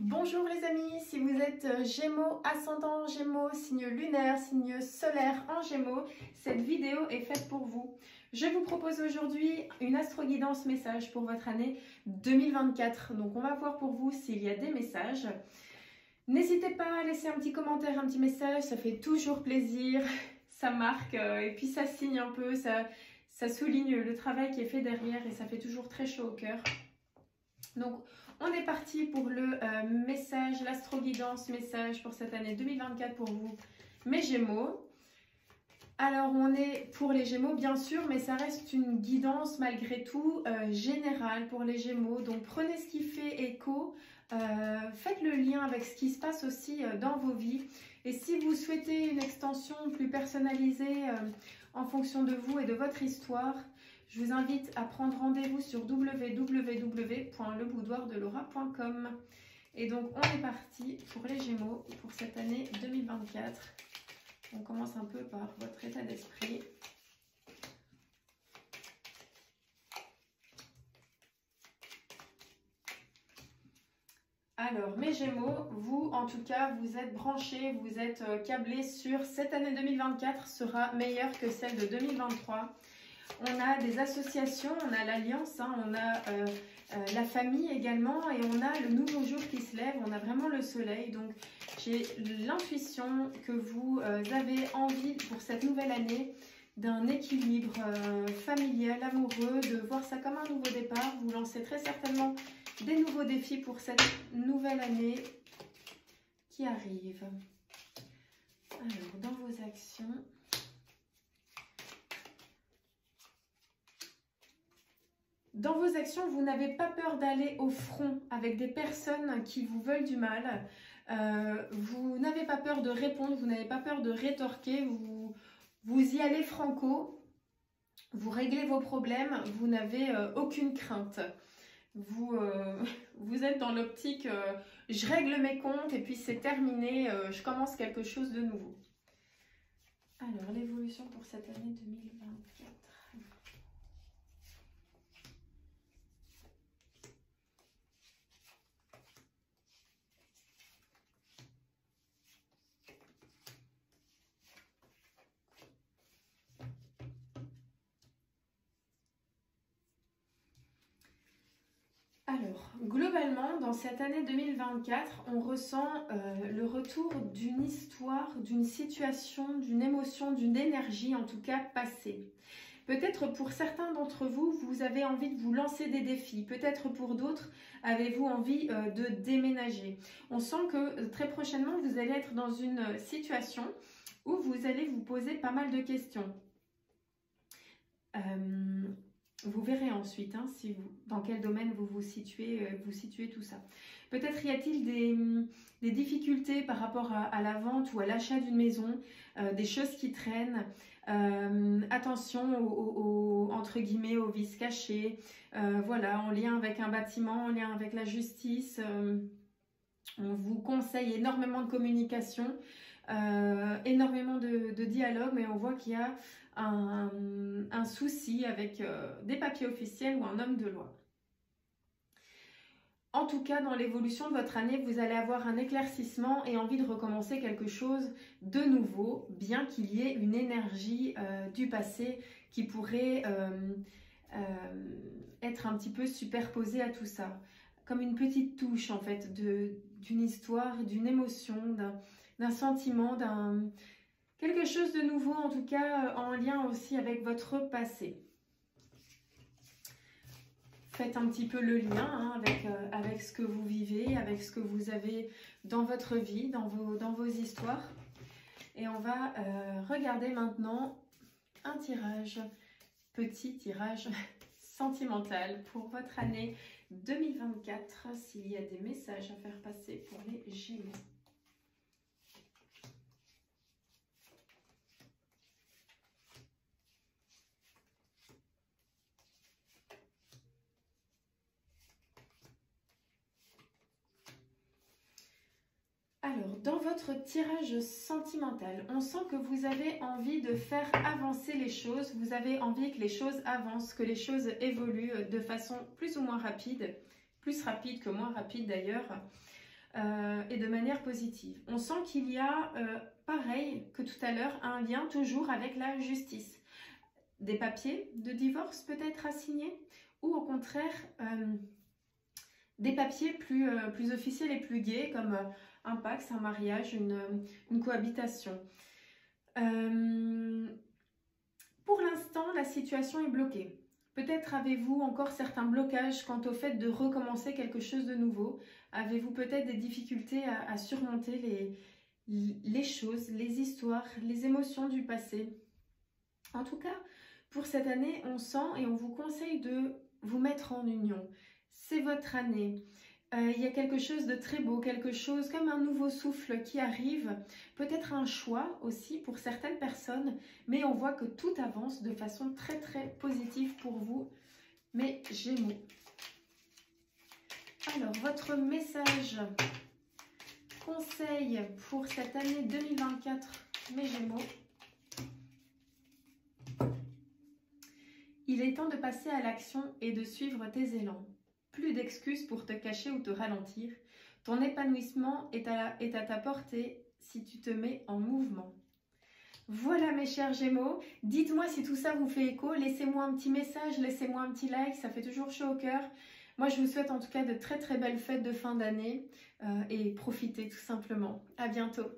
Bonjour les amis, si vous êtes Gémeaux, ascendant Gémeaux, signe lunaire, signe solaire en Gémeaux, cette vidéo est faite pour vous. Je vous propose aujourd'hui une astro-guidance message pour votre année 2024. Donc on va voir pour vous s'il y a des messages. N'hésitez pas à laisser un petit commentaire, un petit message, ça fait toujours plaisir, ça marque et puis ça signe un peu, ça souligne le travail qui est fait derrière et ça fait toujours très chaud au cœur. Donc on est parti pour le message, l'astro-guidance message pour cette année 2024 pour vous, mes Gémeaux. Alors on est pour les Gémeaux bien sûr, mais ça reste une guidance malgré tout générale pour les Gémeaux. Donc prenez ce qui fait écho, faites le lien avec ce qui se passe aussi dans vos vies. Et si vous souhaitez une extension plus personnalisée en fonction de vous et de votre histoire, je vous invite à prendre rendez-vous sur www.leboudoirdelora.com. Et donc, on est parti pour les Gémeaux pour cette année 2024. On commence un peu par votre état d'esprit. Alors, mes Gémeaux, vous, en tout cas, vous êtes branchés, vous êtes câblés sur cette année 2024 sera meilleure que celle de 2023. On a des associations, on a l'alliance, hein, on a la famille également et on a le nouveau jour qui se lève, on a vraiment le soleil. Donc j'ai l'intuition que vous avez envie pour cette nouvelle année d'un équilibre familial, amoureux, de voir ça comme un nouveau départ. Vous lancez très certainement des nouveaux défis pour cette nouvelle année qui arrive. Alors dans vos actions... Dans vos actions, vous n'avez pas peur d'aller au front avec des personnes qui vous veulent du mal. Vous n'avez pas peur de répondre, vous n'avez pas peur de rétorquer. Vous y allez franco, vous réglez vos problèmes, vous n'avez aucune crainte. Vous êtes dans l'optique je règle mes comptes et puis c'est terminé, je commence quelque chose de nouveau. Alors, l'évolution pour cette année 2024. Alors, globalement, dans cette année 2024, on ressent le retour d'une histoire, d'une situation, d'une émotion, d'une énergie, en tout cas passée. Peut-être pour certains d'entre vous, vous avez envie de vous lancer des défis. Peut-être pour d'autres, avez-vous envie de déménager. On sent que très prochainement, vous allez être dans une situation où vous allez vous poser pas mal de questions. Vous verrez ensuite hein, si dans quel domaine vous situez tout ça. Peut-être y a-t-il des difficultés par rapport à la vente ou à l'achat d'une maison, des choses qui traînent. Attention entre guillemets aux vices cachés, voilà, en lien avec un bâtiment, en lien avec la justice. On vous conseille énormément de communication, énormément de dialogue, mais on voit qu'il y a un souci avec des papiers officiels ou un homme de loi. En tout cas, dans l'évolution de votre année, vous allez avoir un éclaircissement et envie de recommencer quelque chose de nouveau, bien qu'il y ait une énergie du passé qui pourrait être un petit peu superposée à tout ça. Comme une petite touche en fait d'une histoire, d'une émotion, d'un sentiment, quelque chose de nouveau en tout cas en lien aussi avec votre passé. Faites un petit peu le lien hein, avec ce que vous vivez, avec ce que vous avez dans votre vie, dans vos histoires. Et on va regarder maintenant un tirage, petit tirage sentimental pour votre année 2024, s'il y a des messages à faire passer pour les Gémeaux. Alors, dans votre tirage sentimental, on sent que vous avez envie de faire avancer les choses, vous avez envie que les choses avancent, que les choses évoluent de façon plus ou moins rapide, plus rapide que moins rapide d'ailleurs. et de manière positive. On sent qu'il y a, pareil que tout à l'heure, un lien toujours avec la justice. Des papiers de divorce peut-être à signer, ou au contraire des papiers plus officiels et plus gais, comme un Pacs, un mariage, une cohabitation. Pour l'instant, la situation est bloquée. Peut-être avez-vous encore certains blocages quant au fait de recommencer quelque chose de nouveau. Avez-vous peut-être des difficultés à surmonter les choses, les histoires, les émotions du passé. En tout cas, pour cette année, on sent et on vous conseille de vous mettre en union. C'est votre année. Il y a quelque chose de très beau, quelque chose comme un nouveau souffle qui arrive, peut-être un choix aussi pour certaines personnes, mais on voit que tout avance de façon très très positive pour vous, mes Gémeaux. Alors, votre message conseil pour cette année 2024, mes Gémeaux. Il est temps de passer à l'action et de suivre tes élans. Plus d'excuses pour te cacher ou te ralentir. Ton épanouissement est à ta portée si tu te mets en mouvement. Voilà mes chers Gémeaux, dites-moi si tout ça vous fait écho, laissez-moi un petit message, laissez-moi un petit like, ça fait toujours chaud au cœur. Moi je vous souhaite en tout cas de très très belles fêtes de fin d'année et profitez tout simplement. À bientôt.